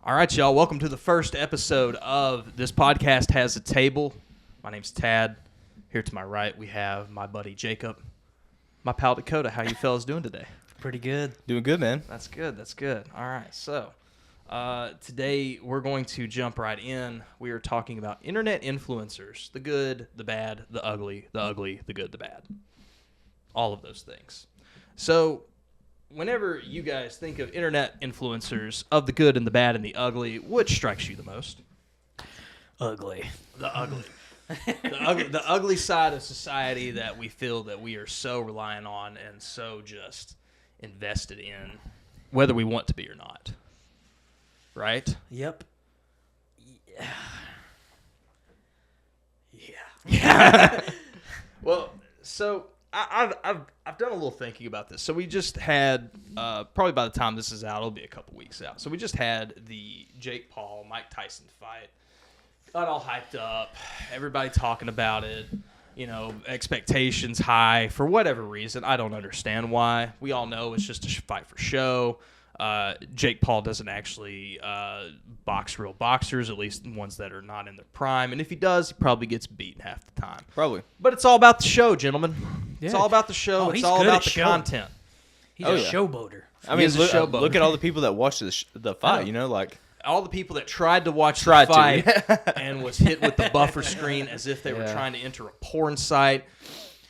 All right, y'all. Welcome to the first episode of This Podcast Has a Table. My name's Tad. Here to my right, we have my buddy Jacob. My pal Dakota. How you fellas doing today? Pretty good. Doing good, man. That's good. That's good. All right. So today we're going to jump right in. We are talking about internet influencers. The good, the bad, the ugly, the good, the bad. All of those things. So whenever you guys think of internet influencers of the good and the bad and the ugly, which strikes you the most? Ugly. The ugly. The ugly side of society that we feel that we are so reliant on and so just invested in, whether we want to be or not. Right? Yep. Yeah. Well, so I've done a little thinking about this. So we just had, probably by the time this is out, it'll be a couple weeks out. So we just had the Jake Paul, Mike Tyson fight. Got all hyped up. Everybody talking about it. You know, expectations high for whatever reason. I don't understand why. We all know it's just a fight for show. Jake Paul doesn't actually box real boxers, at least ones that are not in their prime. And if he does, he probably gets beaten half the time. Probably. But it's all about the show, gentlemen. Yeah. It's all about the show. It's he's all good about at the show. content. He's Oh, a yeah. showboater. I mean, is a showboat. look at all the people that watched the fight, know. you know, like... All the people that tried to watch Tried the to. fight and was hit with the buffer screen as if they were Yeah. trying to enter a porn site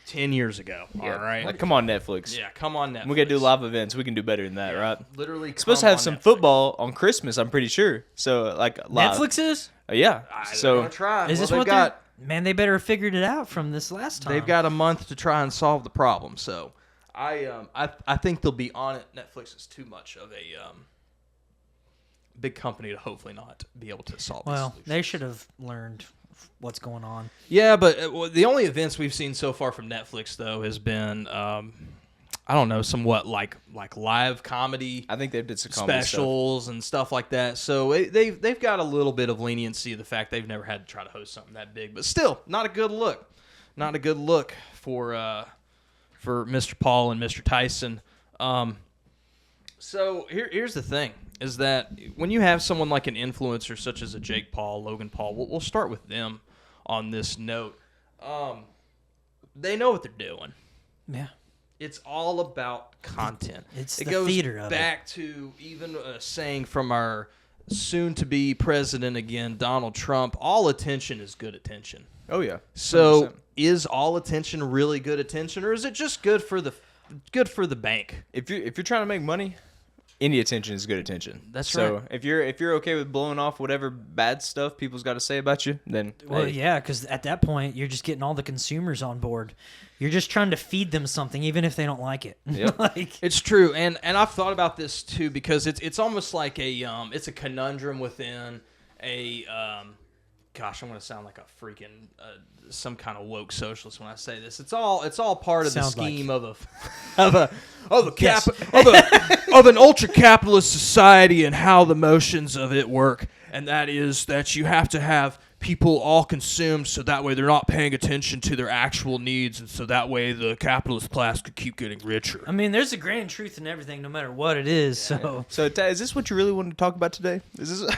10 years ago. All right? Like, come on, Netflix. Yeah, come on, Netflix. We gotta do live events. We can do better than that, right? Literally, Supposed to have some football on Christmas, I'm pretty sure. So, like, live. Netflix is? Yeah. So So, try. Is this they've what got? Man, they better have figured it out from this last time. They've got a month to try and solve the problem. So, I think they'll be on it. Netflix is too much of a big company to hopefully not be able to solve. Well, these they solutions. should have learned what's going on. Yeah, but the only events we've seen so far from Netflix though has been I don't know, somewhat like live comedy I think they did some comedy specials and stuff like that. So they've got a little bit of leniency of the fact they've never had to try to host something that big, but still not a good look. Not a good look for Mr. Paul and Mr. Tyson. So here's the thing. Is that when you have someone like an influencer such as a Jake Paul, Logan Paul, we'll start with them on this note. They know what they're doing. Yeah. It's all about content. It's it the goes theater of back to even a saying from our soon-to-be president again, Donald Trump, all attention is good attention. stuff. Oh, yeah. So 100%. is all attention really good attention, or is it just good for the bank? If you're trying to make money... Any attention is good attention. That's so right. if you're okay with blowing off whatever bad stuff people's got to say about you, then Well, hey, yeah, because at that point, you're just getting all the consumers on board. You're just trying to feed them something, even if they don't like it. Yep. Like, It's true, and I've thought about this too because it's almost like it's a conundrum within a gosh, I'm gonna sound like a freaking some kind of woke socialist when I say this. It's all part of the Sounds like- scheme of an ultra capitalist society and how the motions of it work, and that is that you have to have people all consumed so that way they're not paying attention to their actual needs, and so that way the capitalist class could keep getting richer. I mean, there's a grain of truth in everything, no matter what it is. So, So, is this what you really wanted to talk about today? Is this?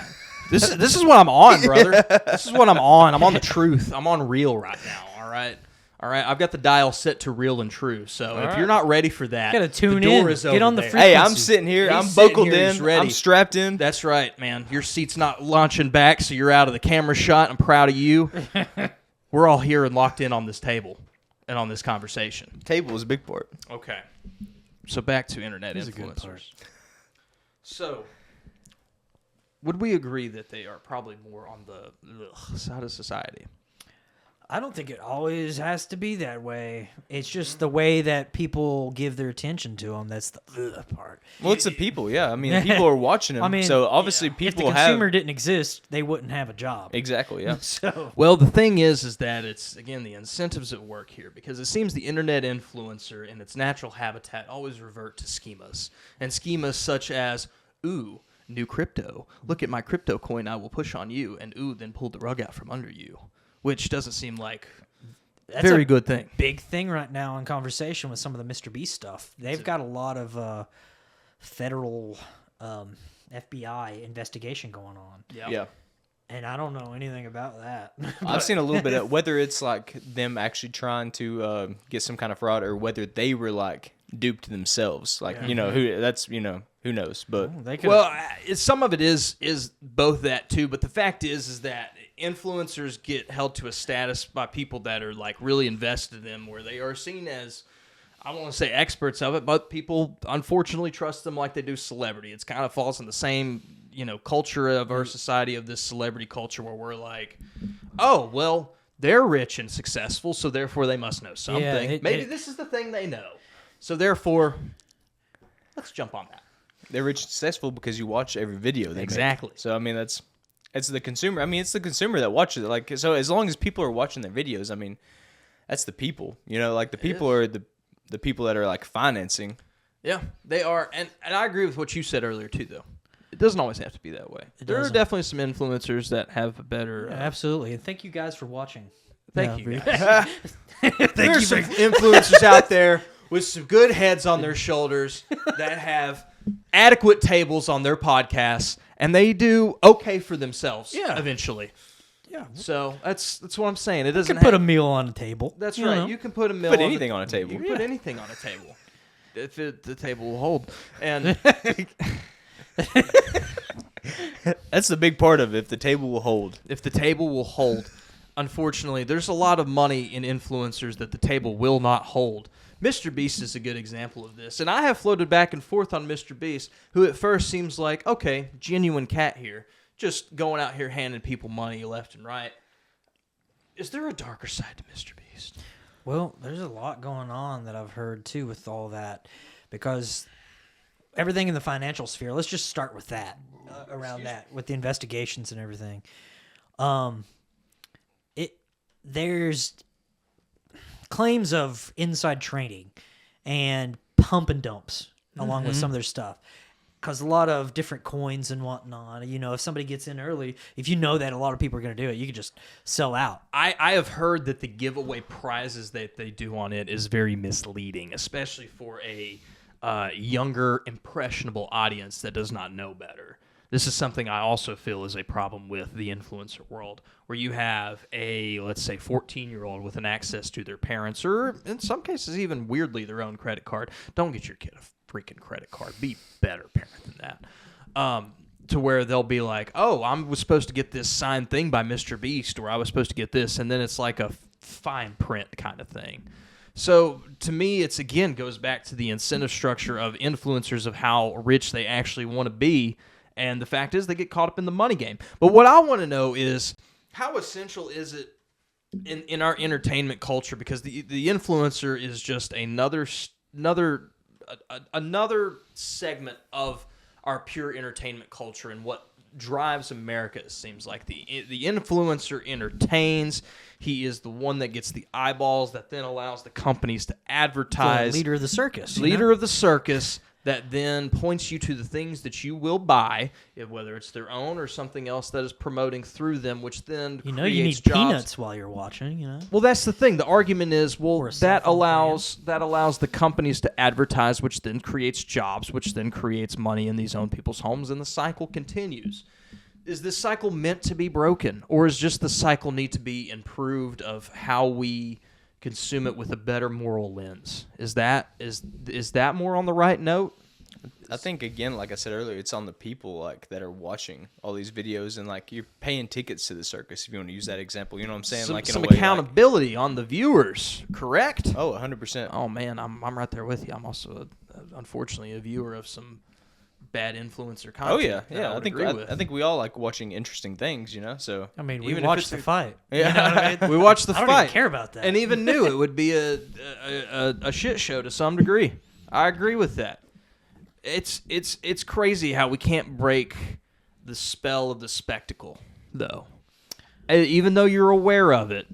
This is what I'm on, brother. This is what I'm on. I'm on the truth. I'm on real right now. All right. I've got the dial set to real and true. So if right. you're not ready for that, Gotta tune the door in. is Get over on the there. frequency. Hey, I'm sitting here. He's I'm sitting buckled here, he's in. ready. I'm strapped in. That's right, man. Your seat's not launching back, so you're out of the camera shot. I'm proud of you. We're all here and locked in on this table and on this conversation. Table is a big part. Okay. So back to internet Here's a good part. influencers. So, would we agree that they are probably more on the side of society? I don't think it always has to be that way. It's just the way that people give their attention to them. That's the part. Well, it's the people, yeah. I mean, people are watching them. I mean, so obviously yeah. If the people consumer have didn't exist, they wouldn't have a job. exactly, yeah. So Well, the thing is that it's, again, the incentives at work here, because it seems the internet influencer in its natural habitat always revert to schemas, and schemas such as, ooh, new crypto. Look at my crypto coin I will push on you, and ooh, then pull the rug out from under you, which doesn't seem like that's very a good thing. big thing right now in conversation with some of the Mr. Beast stuff. They've got a lot of federal FBI investigation going on, Yeah. and I don't know anything about that. I've seen a little bit of whether it's like them actually trying to get some kind of fraud or whether they were like duped themselves. Like, you know, who knows? But They could. Well, some of it is both that too, but the fact is that influencers get held to a status by people that are like really invested in them, where they are seen as, I don't want to say experts of it, but people unfortunately trust them like they do celebrity. It's kind of falls in the same, culture of our society, of this celebrity culture, where we're like, oh, well, they're rich and successful, so therefore they must know something. Maybe this is the thing they know. So therefore, let's jump on that. they're rich and successful because you watch every video they Exactly. make. So I mean it's the consumer. I mean, it's the consumer that watches it. Like, so as long as people are watching their videos, I mean, that's the people. Like the people are the people that are like financing. Yeah, they are, and I agree with what you said earlier too. Though it doesn't always have to be that way. There are definitely some influencers that have a better. Absolutely, and thank you guys for watching. Thank Yeah, you. Guys. There's some influencers out there with some good heads on their shoulders that have adequate tables on their podcasts, and they do okay for themselves. Yeah. Eventually. Yeah, So that's what I'm saying. It you doesn't can put a meal on the table. That's you right. know. You can put a meal. Put on anything on a table. You can put anything on a table if the table will hold. And That's the big part of it, if the table will hold. if the table will hold, unfortunately, there's a lot of money in influencers that the table will not hold. Mr. Beast is a good example of this. And I have floated back and forth on Mr. Beast, who at first seems like, okay, genuine cat here, just going out here handing people money left and right. Is there a darker side to Mr. Beast? Well, there's a lot going on that I've heard too with all that, because everything in the financial sphere. Let's just start with that, around that, with the investigations and everything. There's claims of inside trading and pump and dumps along with some of their stuff. Because a lot of different coins and whatnot, if somebody gets in early, if you know that a lot of people are going to do it, you can just sell out. I have heard that the giveaway prizes that they do on it is very misleading, especially for a younger, impressionable audience that does not know better. This is something I also feel is a problem with the influencer world, where you have a, let's say, 14-year-old with an access to their parents, or in some cases even weirdly their own credit card. Don't get your kid a freaking credit card. Be a better parent than that. To where they'll be like, oh, I was supposed to get this signed thing by Mr. Beast, or I was supposed to get this, and then it's like a fine print kind of thing. So to me, it's again goes back to the incentive structure of influencers, of how rich they actually want to be. And the fact is, they get caught up in the money game. But what I want to know is, how essential is it in our entertainment culture? Because the influencer is just another segment of our pure entertainment culture, and what drives America. It seems like the influencer entertains. He is the one that gets the eyeballs that then allows the companies to advertise. The leader of the circus. Leader of the circus. That then points you to the things that you will buy, whether it's their own or something else that is promoting through them, which then you creates need jobs. peanuts while you're watching. Well, that's the thing. The argument is, well, Or a that cell phone allows the companies to advertise, which then creates jobs, which then creates money in these own people's homes, and the cycle continues. Is this cycle meant to be broken, or is just the cycle need to be improved of how we consume it with a better moral lens? Is that more on the right note? I think, again, like I said earlier, it's on the people like that are watching all these videos, and like you're paying tickets to the circus, if you want to use that example. You know what I'm saying? Some accountability on the viewers, correct? Oh, 100%. Oh man, I'm right there with you. I'm also unfortunately a viewer of some bad influencer content. Oh yeah, that yeah. I think we all like watching interesting things, So I mean, we even if watched it's the fight. Yeah. You know what I mean? We watched the I don't fight. even care about that. And even knew it would be a shit show to some degree. I agree with that. It's crazy how we can't break the spell of the spectacle, though. Even though you're aware of it.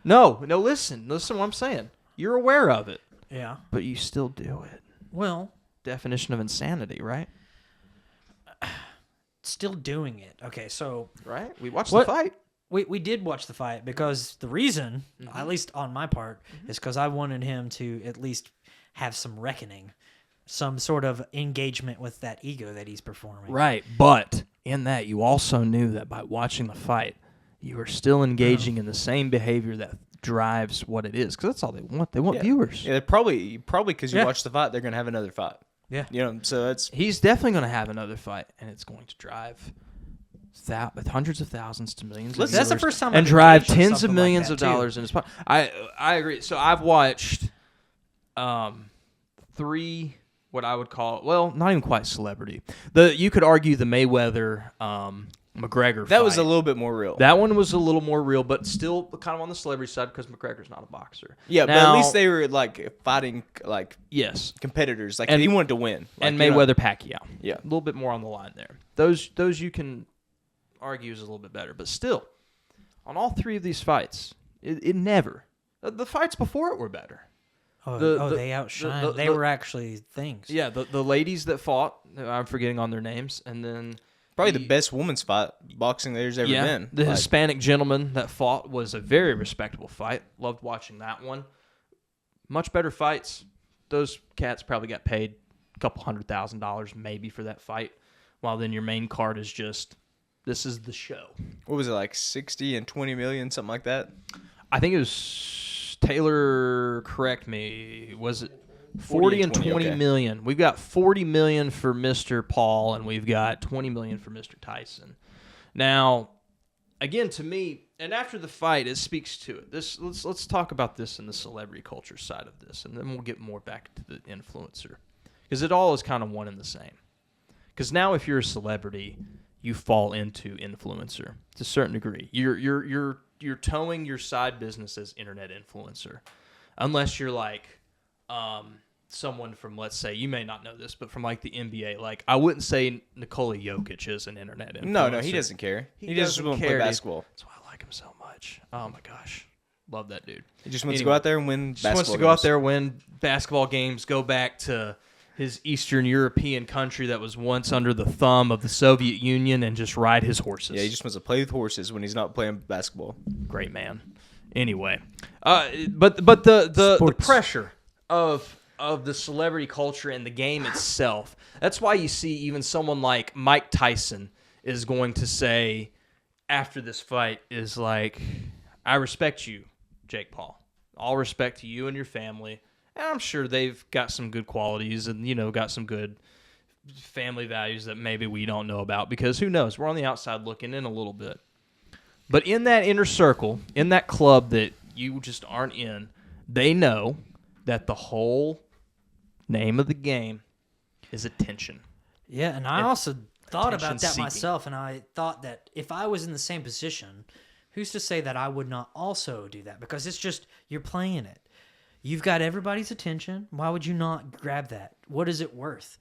No, listen what I'm saying. You're aware of it, Yeah. but you still do it. Well, Definition of insanity, right? still doing it. Okay, so Right? We watched What? the fight. we did watch the fight because the reason, at least on my part, is because I wanted him to at least have some reckoning. some sort of engagement with that ego that he's performing. Right, but in that, you also knew that by watching the fight, you were still engaging in the same behavior that drives what it is, because that's all they want. They want viewers. Yeah, probably because you watch the fight, they're gonna have another fight. Yeah, so it's he's definitely gonna have another fight, and it's going to drive hundreds of thousands to millions. Of that's the viewers first time and I've drive engaged in tens of something millions like of that, too. dollars in his pocket. I agree. So I've watched 3 what I would call, well, not even quite celebrity. You could argue the Mayweather McGregor fight. that was a little bit more real. That one was a little more real, but still kind of on the celebrity side because McGregor's not a boxer. Yeah, but at least they were like fighting like yes, competitors. Like And- he wanted to win. Like, and Mayweather Pacquiao. Yeah. A little bit more on the line there. Those you can argue is a little bit better, but still, on all 3 of these fights, it never. The fights before it were better. They outshined. They were actually things. Yeah, the ladies that fought, I'm forgetting on their names, and then probably the best women's fight boxing there's ever been. The Hispanic gentleman that fought was a very respectable fight. Loved watching that one. Much better fights. Those cats probably got paid a couple $100,000 maybe for that fight, while then your main card is just, this is the show. What was it, like 60 and 20 million, something like that? I think it was, Taylor, correct me, was it 40 and 20 million? We've got 40 million for Mr. Paul, and we've got 20 million for Mr. Tyson. Now, again, to me, and after the fight, it speaks to it. Let's talk about this in the celebrity culture side of this, and then we'll get more back to the influencer, because it all is kind of one and the same. Because now, if you're a celebrity, you fall into influencer to a certain degree. You're towing your side business as internet influencer, unless you're like someone from, let's say, you may not know this, but from like the NBA. Like, I wouldn't say Nikola Jokic is an internet influencer. No, he doesn't care. He just doesn't wants to care, play dude. basketball. That's why I like him so much. Oh my gosh, love that dude. He just wants to go out there and win Just basketball wants to games. go out there, win basketball games, go back to his Eastern European country that was once under the thumb of the Soviet Union, and just ride his horses. Yeah, he just wants to play with horses when he's not playing basketball. Great man. Anyway, but the pressure of the celebrity culture and the game itself. That's why you see even someone like Mike Tyson is going to say after this fight is like, I respect you, Jake Paul. All respect to you and your family. And I'm sure they've got some good qualities and, got some good family values that maybe we don't know about, because who knows? We're on the outside looking in a little bit. But in that inner circle, in that club that you just aren't in, they know that the whole name of the game is attention. Yeah, and I also thought about that attention-seeking. myself, and I thought that if I was in the same position, who's to say that I would not also do that? Because it's just, you're playing it. You've got everybody's attention. Why would you not grab that? What is it worth?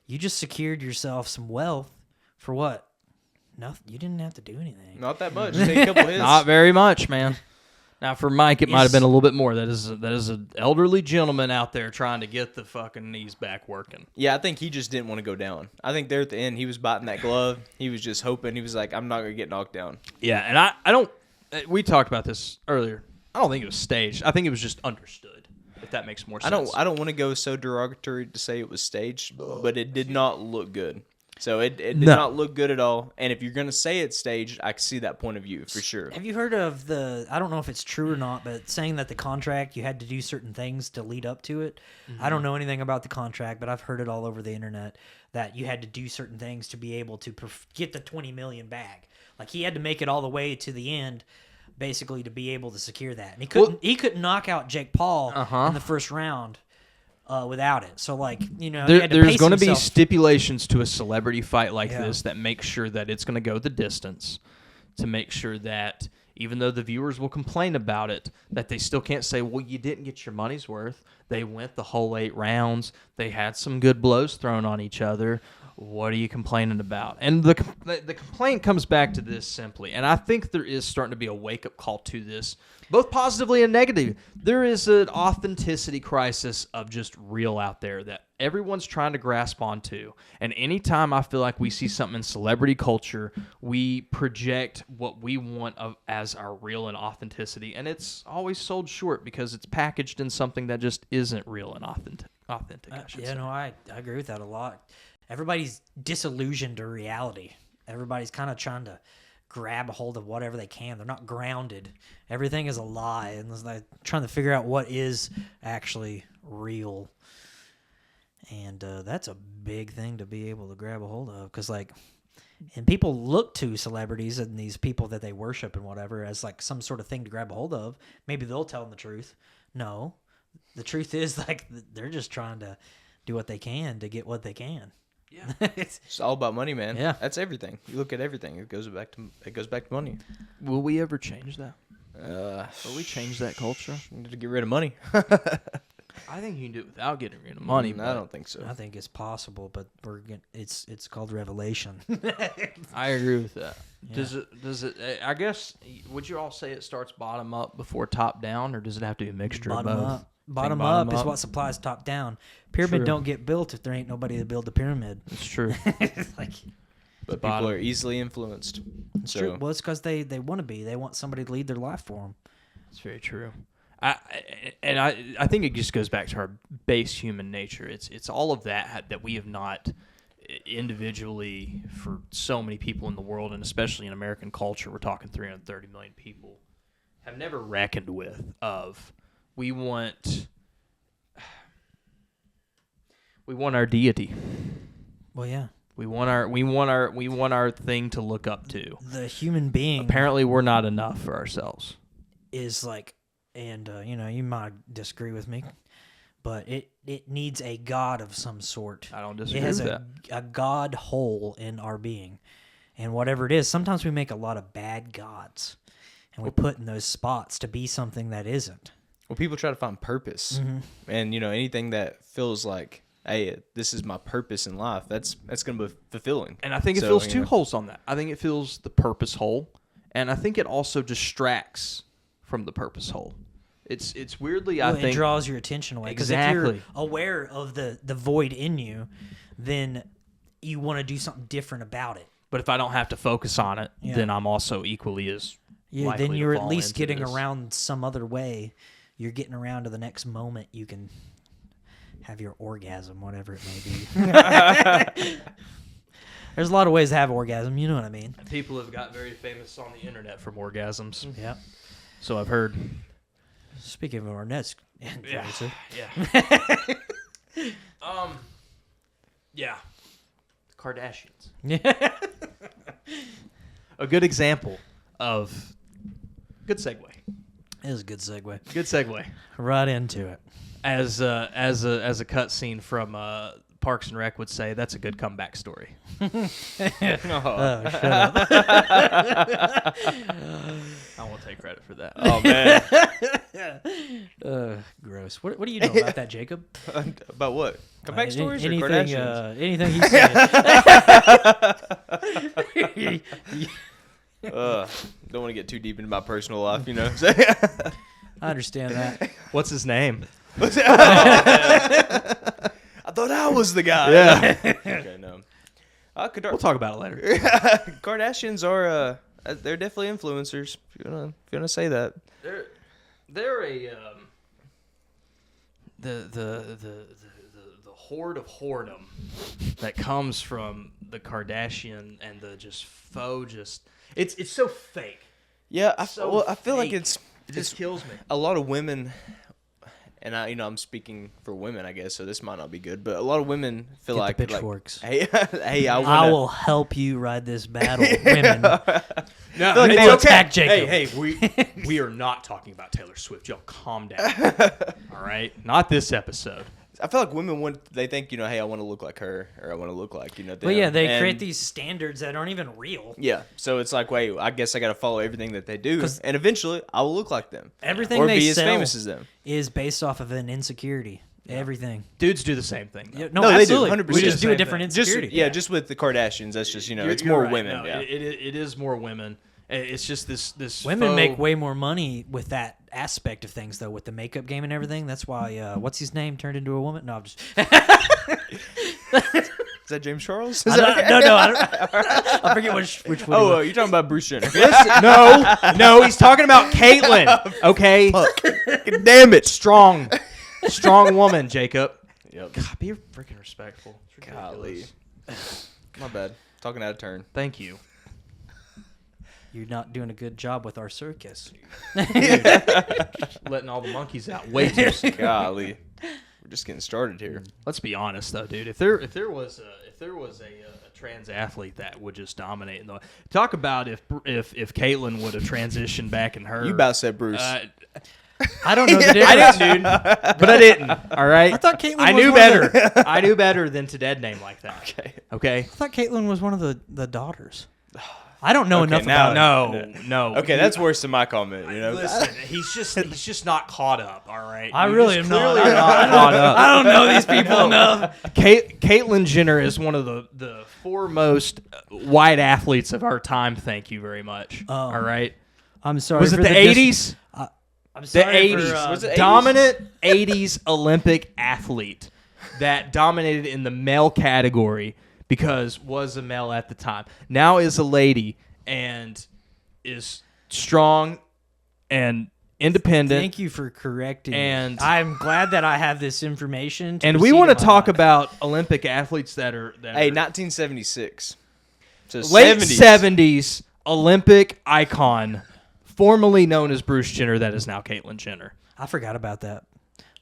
You just secured yourself some wealth for what? Nothing. You didn't have to do anything. Not that much. Take a couple hits. Not very much, man. Now, for Mike, it might have been a little bit more. That is an elderly gentleman out there trying to get the fucking knees back working. Yeah, I think he just didn't want to go down. I think there at the end, he was biting that glove. He was just hoping. He was like, I'm not going to get knocked down. Yeah, and I don't... We talked about this earlier. I don't think it was staged. I think it was just understood, if that makes more sense. I don't want to go so derogatory to say it was staged, but it did not look good. So it did not look good at all. And if you're going to say it's staged, I can see that point of view for sure. Have you heard of I don't know if it's true or not, but saying that the contract, you had to do certain things to lead up to it. I don't know anything about the contract, but I've heard it all over the internet that you had to do certain things to be able to get the 20 million back. Like, he had to make it all the way to the end, basically, to be able to secure that. And he couldn't knock out Jake Paul in the first round without it. So, like, he had to there's going to be stipulations to a celebrity fight like Yeah. this that make sure that it's going to go the distance, to make sure that even though the viewers will complain about it, that they still can't say, well, you didn't get your money's worth. They went the whole 8 rounds. They had some good blows thrown on each other. What are you complaining about? And the complaint comes back to this simply, and I think there is starting to be a wake-up call to this, both positively and negative. There is an authenticity crisis of just real out there that everyone's trying to grasp onto. And anytime I feel like we see something in celebrity culture, we project what we want as our real and authenticity, and it's always sold short because it's packaged in something that just isn't real and Authentic, I should Yeah, say. no, I agree with that a lot. Everybody's disillusioned to reality. Everybody's kind of trying to grab a hold of whatever they can. They're not grounded. Everything is a lie, and it's like trying to figure out what is actually real. And that's a big thing to be able to grab a hold of, because and people look to celebrities and these people that they worship and whatever as like some sort of thing to grab a hold of. Maybe they'll tell them the truth. No, the truth is they're just trying to do what they can to get what they can. Yeah. It's all about money, man. Yeah. That's everything. You look at everything. It goes back to money. Will we ever change that? Will we change that culture? Need to get rid of money. I think you can do it without getting rid of money. I don't think so. I think it's possible, but it's called revelation. I agree with that. Yeah. Does it? I guess, would you all say it starts bottom up before top down, or does it have to be a mixture of Bottom both? up. Bottom up is what supplies top down. Pyramid True. don't get built if there ain't nobody to build the pyramid. It's true. Like, But bottom. people are easily influenced. it's true. Well, it's because they want to be. They want somebody to lead their life for them. It's very true. I think it just goes back to our base human nature. It's all of that we have not individually, for so many people in the world, and especially in American culture, we're talking 330 million people, have never reckoned with. We want our deity. Well, yeah. We want our thing to look up to. The human being Apparently, we're not enough for ourselves. is like, and you might disagree with me, but it needs a God of some sort. I don't It disagree has with that. a God hole in our being, and whatever it is, sometimes we make a lot of bad gods, and we put in those spots to be something that isn't. Well, people try to find purpose, and anything that feels like, hey, this is my purpose in life. That's going to be fulfilling. And I think it fills two holes on that. I think it fills the purpose hole, and I think it also distracts from the purpose hole. It's weirdly, I think, it draws your attention away. Because if Exactly. you're aware of the void in you, then you want to do something different about it. But if I don't have to focus on it, Yeah. then I'm also equally as Yeah, likely then to you're at fall least into getting this. around some other way. You're getting around to the next moment you can have your orgasm, whatever it may be. There's a lot of ways to have orgasm, you know what I mean. People have got very famous on the internet from orgasms. Yeah. So I've heard. Speaking of our next influencer. Yeah. Yeah. The Kardashians. Yeah. A good example of good segue. It was a good segue. Good segue. Right into it. As a cutscene from Parks and Rec would say, that's a good comeback story. Oh, shut up. I won't take credit for that. Oh, man. Gross. What do you know about that, Jacob? About what? Comeback stories or anything, Kardashians? anything he said. Don't want to get too deep into my personal life, I understand that. What's his name? I thought I was the guy. Yeah. Okay, no. We'll talk about it later. Kardashians are they're definitely influencers. If you wanna say that. They're a the horde of whoredom that comes from the Kardashian and the just faux it's so fake. Yeah, I So feel like fake. it's It just kills me. a lot of women, and I'm speaking for women, I guess, so this might not be good, but a lot of women feel Get like the pitchforks. hey, I I will help you ride this battle, women. No, like we they- will attack Jacob. Hey, we are not talking about Taylor Swift. Y'all calm down. All right? Not this episode. I feel like women they think, hey, I want to look like her, or I want to look like, them. Well, yeah, they And- create these standards that aren't even real. Yeah, so it's like, wait, I guess I got to follow everything that they do, 'Cause and eventually I will look like them. Everything or they be as sell famous as them. is based off of an insecurity. Everything. Dudes do the same thing. though. Yeah, no, No, they do, absolutely. 100%. We just do a Same different thing. insecurity. Just with the Kardashians, that's just You're- it's you're more right. women. No, Yeah, it is more women. It's just this Women faux- make way more money with that aspect of things, though, with the makeup game and everything. That's why, what's his name turned into a woman? No, I'm just. Is that James Charles? I don't, I forget which one. Oh, you're talking about Bruce Jenner. No, he's talking about Caitlyn. Okay, Damn it! strong woman, Jacob. Yep. God, be freaking respectful. It's Golly. ridiculous. My bad. Talking out of turn. Thank you. You're not doing a good job with our circus. Letting all the monkeys out way too soon. Golly. We're just getting started here. Let's be honest though, dude. If there was a trans athlete that would just dominate in the talk about if Caitlyn would have transitioned back in her. You about said Bruce. I don't know the difference. I didn't, dude. But I didn't. All right. I thought Caitlyn I was knew one of better. I knew better than to dead name like that. Okay. Okay. I thought Caitlyn was one of the daughters. I don't know enough now- about it. No. Okay, that's worse than my comment. You know. Listen, he's just not caught up. All right. I You really just am not. clearly are not caught up. I don't know these people enough. Caitlyn Jenner is one of the foremost white athletes of our time. Thank you very much. Oh. All right. I'm sorry. Was it for the dis- 80s? I'm The sorry 80s. for, Was it 80s? Dominant 80s Olympic athlete that dominated in the male category because was a male at the time. Now is a lady and is strong and independent. Thank you for correcting And- me. I'm glad that I have this information. And we want to talk about Olympic athletes that are Hey, 1976. So late 70s. 70s Olympic icon, formerly known as Bruce Jenner, that is now Caitlyn Jenner. I forgot about that.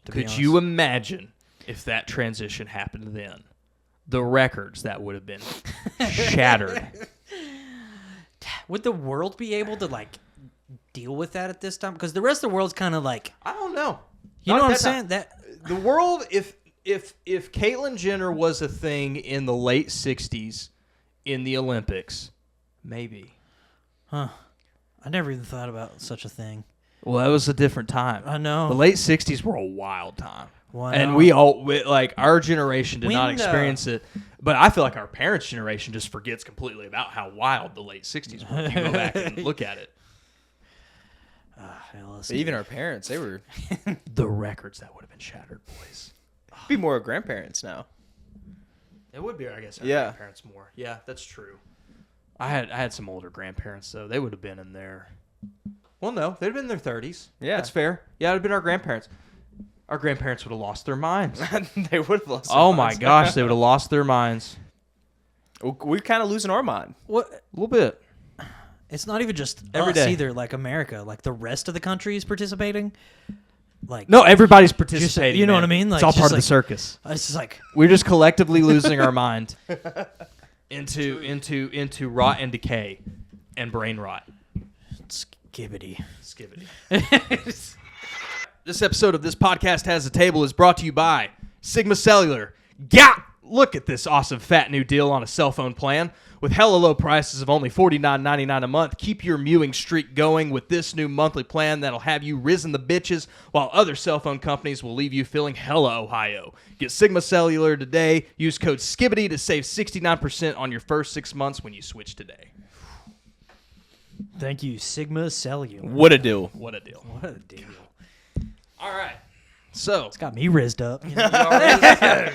To be Could honest. you imagine if that transition happened then? The records that would have been shattered. Would the world be able to like deal with that at this time? Because the rest of the world's kind of like, I don't know. you know Not what I'm at that saying? time. That The world, if Caitlyn Jenner was a thing in the late 60s in the Olympics, maybe. I never even thought about such a thing. Well, that was a different time. I know. The late 60s were a wild time. Wow. And like our generation did not When, experience it. But I feel like our parents' generation just forgets completely about how wild the late 60s were. If you go back and look at it. Hell, But even our parents, they were The records that would have been shattered, boys. be more grandparents now. It would be, I guess, our Yeah. grandparents more. Yeah, that's true. I had some older grandparents, though. They would have been in their... Well, no. They'd have been in their 30s. Yeah. That's fair. Yeah, it would have been our grandparents. Our grandparents would have lost their minds. They would have lost. their Oh, my minds. gosh. They would have lost their minds. We're kind of losing our mind. what? A little bit. It's not even just Every us day. either. Like America, like the rest of the country is participating. Like No, everybody's participating. you know man. what I mean? Like, it's all just part of the like- circus. it's just like We're just collectively losing our mind into rot and decay and brain rot. skibbity. Skivity. This episode of This Podcast Has a Table is brought to you by Sigma Cellular. Yeah! Look at this awesome fat new deal on a cell phone plan. With hella low prices of only $49.99 a month, keep your mewing streak going with this new monthly plan that'll have you risen the bitches while other cell phone companies will leave you feeling hella Ohio. Get Sigma Cellular today. Use code SKIBBITY to save 69% on your first 6 months when you switch today. Thank you, Sigma Cellular. What a deal. What a deal. What a deal. All right. So, It's got me rizzed up. You know? but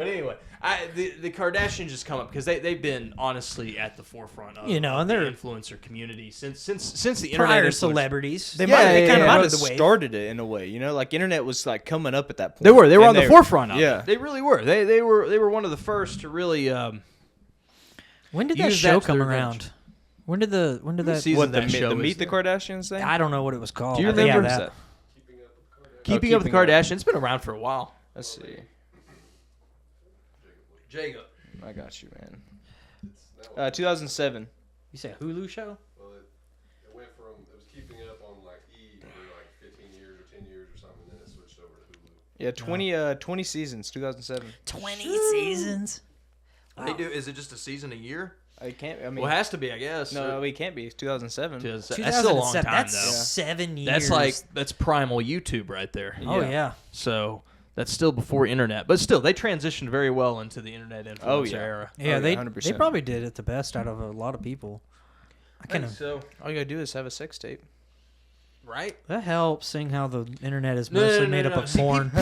anyway, the Kardashians just come up because they've been honestly at the forefront of, You know, and the they're- influencer community since the internet. Prior influence- celebrities. They Yeah, might, yeah, they kind yeah. of might Rode have the wave. started it in a way, you know, like internet was like coming up at that point. They were And on the forefront of yeah. it. They really were. They were one of the first to really. When did that Use show that to come their around? advantage. When did that? season What, that the show Meet is. the Kardashians thing? I don't know what it was called. Do you I think remember that? that? Keeping Up with the Keeping Up. Kardashians. It's been around for a while. Let's see. Jacob. I got you, man. 2007. You say a Hulu show? Well, it went from, it was keeping up on like E for like 15 years or 10 years or something, and then it switched over to Hulu. Yeah, 20 seasons, 2007. 20 seasons. They do. Is it just a season a year? It can't. I mean, Well, it has to be, I guess. no, it can't be. It's 2007. 2007. That's still a long 2007. time, That's though. 7 years. That's primal YouTube right there. Oh Yeah. yeah. So that's still before internet, but still they transitioned very well into the internet influencer Oh, yeah. era. Yeah, yeah, they 100%. probably did it the best out of a lot of people. I kind of so. All you gotta do is have a sex tape. Right? that helps, seeing how the internet is mostly made up of See, porn.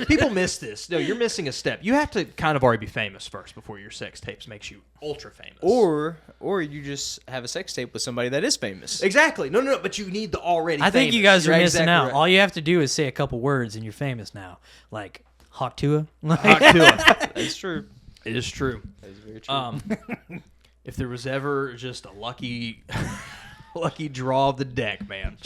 People miss this. No, you're missing a step. You have to kind of already be famous first before your sex tapes makes you ultra famous. Or you just have a sex tape with somebody that is famous. exactly. No. But you need the already. I think you famous. guys are You're missing exactly out. right. All you have to do is say a couple words and you're famous now. Like Hawk Tuah. Hawk Tuah. That's true. It is true. That is very true. If there was ever just a lucky draw of the deck, man.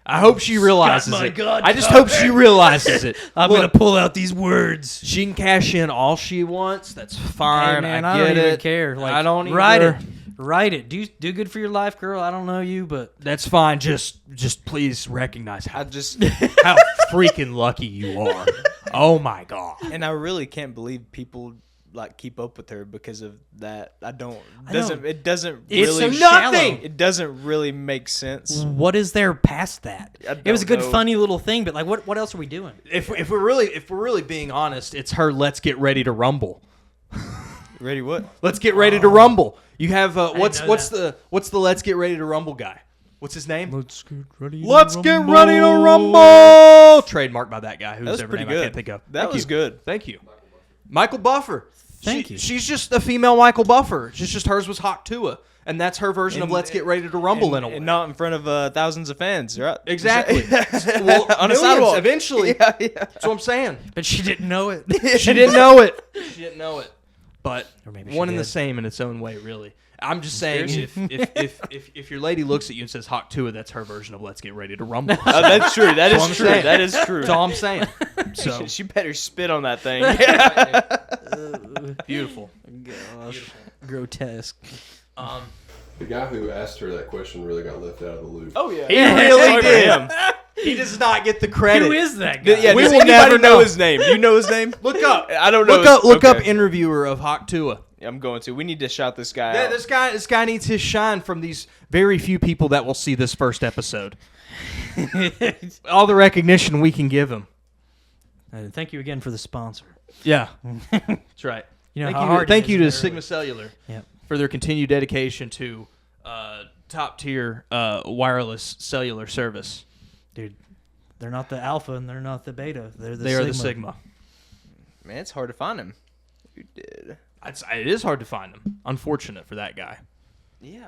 I hope she realizes my it. God, I just hope she realizes it. I'm Look, gonna pull out these words. she can cash in all she wants. That's fine. Hey, man, I I get don't it. even care. Like, I don't write either. it. Write it. Do good for your life, girl. I don't know you, but That's fine. Just please recognize I how just how freaking lucky you are. Oh my god. and I really can't believe people like keep up with her because of that. I know. It doesn't It's really so nothing. It doesn't really make sense. what is there past that? I It was a don't good, know. funny little thing, but like, what else are we doing? If we're really being honest, it's her let's get ready to rumble. Ready what? Let's get ready to rumble. You have what's know the let's get ready to rumble guy? What's his name? Let's get ready. Let's get ready to rumble. Trademarked by that guy That was whose pretty name I good. can't think of. That Thank was you. good. Thank you. Michael Buffer. Thank you. She's just a female Michael Buffer. It's just hers was Hawk Tuah, and that's her version of And- Let's Get Ready to Rumble in a way. And not in front of thousands of fans, right? Exactly. Well, On a millions sidewalk. eventually. Yeah, yeah. That's what I'm saying. But she didn't know it. She didn't know it. She didn't know it. But Or maybe she one and the did. same in its own way, really. I'm just saying, if your lady looks at you and says Hawk Tuah, that's her version of Let's Get Ready to Rumble. That's true. That That's is what I'm true. saying. That is true. That's all I'm saying. So She better spit on that thing. beautiful. Gosh, grotesque. The guy who asked her that question really got left out of the loop. Oh yeah. He really Sorry for did. him. He does not get the credit. Who is that guy? Yeah, We does will anybody never know. his name? You know his name? Look up. I don't know. Look up Okay. interviewer of Hawk Tuah. I'm going to. We need to shout this guy Yeah, out. this guy needs his shine from these very few people that will see this first episode. All the recognition we can give him. And thank you again for the sponsor. Yeah, that's right. You know thank how you, hard it thank is you to early. Sigma Cellular Yep. for their continued dedication to top tier wireless cellular service. Dude, they're not the alpha and they're not the beta. They're the They sigma. are the Sigma. Man, it's hard to find him. You did. It is hard to find them. Unfortunate for that guy. Yeah.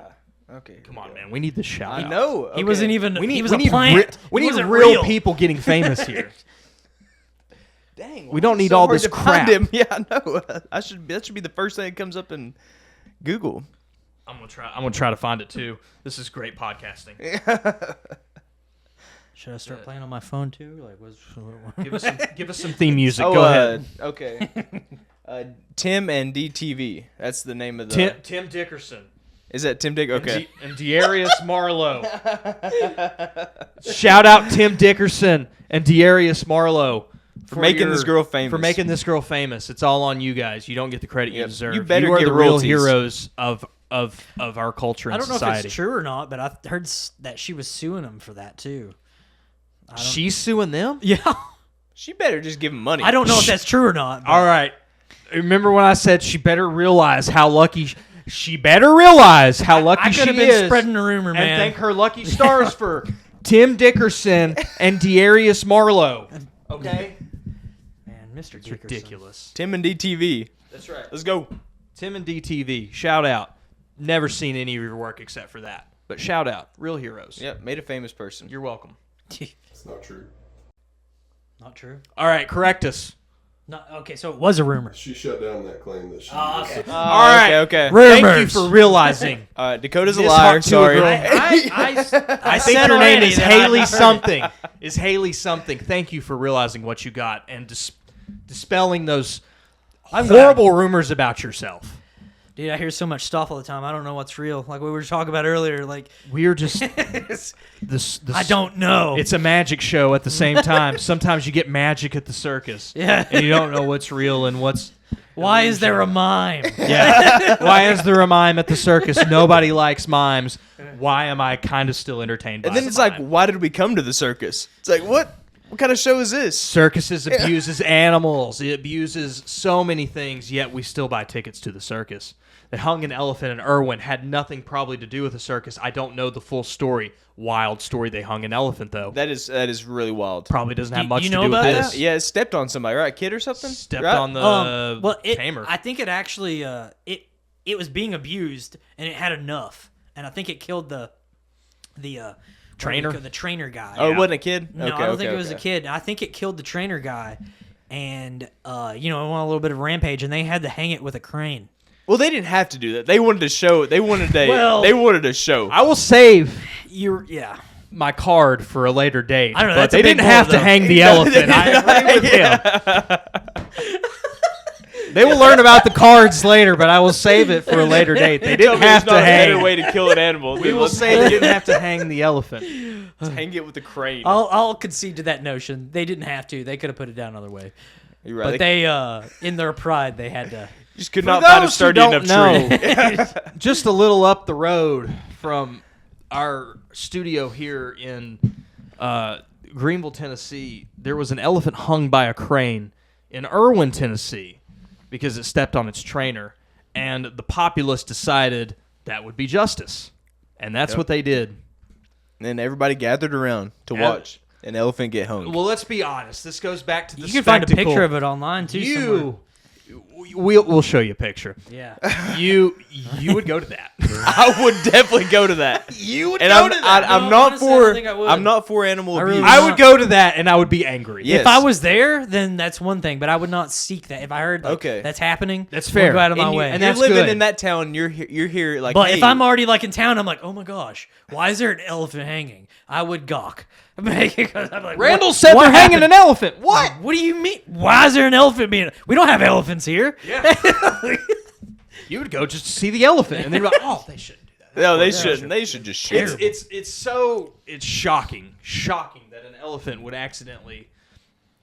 Okay. Come on, man. We need this shout I out. know. He wasn't even. We need, he was we a need, plant. we He need wasn't real people getting famous here. Dang. We don't it's need so all hard this to find crap. him. Yeah, I know. That should be the first thing that comes up in Google. I'm gonna try to find it too. This is great podcasting. Should I start playing on my phone too? Like, Give us some theme music. Oh, Go ahead. Okay. Tim and DTV. That's the name of the. Tim Dickerson. Is that Tim Dick? Okay. And Darius Marlowe. Shout out Tim Dickerson and Darius Marlowe For making this girl famous. For making this girl famous. It's all on you guys. You don't get the credit you Yep. deserve. You better are get the real royalties. heroes of our culture and I don't know society. if it's true or not, but I heard that she was suing him for that too. She's suing them? Yeah. She better just give him money. I don't know if that's true or not. But All right. Remember when I said she better realize how lucky she better realize how lucky I she could have been is. spreading a rumor, and man. thank her lucky stars for Tim Dickerson and Darius Marlowe. Okay? Man, Mr. It's Dickerson. ridiculous. Tim and DTV. That's right. Let's go. Tim and DTV, shout out. Never seen any of your work except for that. But shout out. Real heroes. Yep, made a famous person. You're welcome. It's not true. Not true. All right, correct us. Not okay. So it was a rumor. She shut down that claim that she. okay. All right. Okay. Thank you Rumors. for realizing. All right, Dakota's a This liar. Hawk Tuah Sorry. girl- I I think said her name already is that I Haley heard. something. Is Haley something? Thank you for realizing what you got and dispelling those horrible rumors about yourself. Dude, I hear so much stuff all the time. I don't know what's real. Like we were talking about earlier. Like We're just this. I don't know. It's a magic show at the same time. Sometimes you get magic at the circus. Yeah. And you don't know what's real and what's. Why is there a mime? Yeah. Why is there a mime at the circus? Nobody likes mimes. Why am I kind of still entertained by And then a it's like, mime? why did we come to the circus? It's like, what? What kind of show is this? Circuses abuses animals. It abuses so many things, yet we still buy tickets to the circus. They hung an elephant in Irwin. Had nothing probably to do with the circus. I don't know the full story. Wild story. They hung an elephant, though. That is really wild. Probably doesn't have You- much you to know do with about this. that? Yeah, it stepped on somebody, right? A kid or something? Stepped Right? on the tamer. I think it actually it was being abused and it had enough, and I think it killed the Trainer? the trainer guy. Oh, it wasn't a kid? No, I don't think it was a kid. I think it killed the trainer guy, and you know, it went on a little bit of a rampage, and they had to hang it with a crane. Well, they didn't have to do that. They wanted to show. They wanted a. Well- they wanted a show. I will save Yeah. my card for a later date. I don't know, But that's a they big didn't have blow, to though. hang the elephant. I agree with him. They will learn about the cards later, but I will save it for a later date. They didn't have to a better hang. way to kill an animal. We will say they didn't have to hang the elephant. hang it with a crane. I'll concede to that notion. They didn't have to. They could have put it down another way. You're right. But they, in their pride, they had to. just could For not find a those who sturdy don't enough tree. Just a little up the road from our studio here in Greenville, Tennessee, there was an elephant hung by a crane in Irwin, Tennessee, because it stepped on its trainer, and the populace decided that would be justice, and that's what they did. And then everybody gathered around to watch an elephant get hung. Well, let's be honest. This goes back to the You can find a spectacle. picture of it online too. somewhere. We'll show you a picture. Yeah. You would go to that. I would definitely go to that. You would And go to that. I'm No, not honestly, I don't for. think I would. I'm not for animal I really abuse. would I would go to that, and I would be angry. Yes. If I was there, then that's one thing. But I would not seek that. If I heard like, Okay. that's happening, That's I wouldn't fair. Go out of my And way. and you're that's living good. in that town. You're here like. But hey, if I'm already like in town, I'm like, oh my gosh, why is there an elephant hanging? I would gawk. Because I'm like, Randall what- said what they're hanging happened? an elephant. What? What do you mean? Why is there an elephant being? We don't have elephants here. You would go just to see the elephant, and they'd be like, "Oh, they shouldn't do that." no, they shouldn't. They should just shoot. him. It's shocking that an elephant would accidentally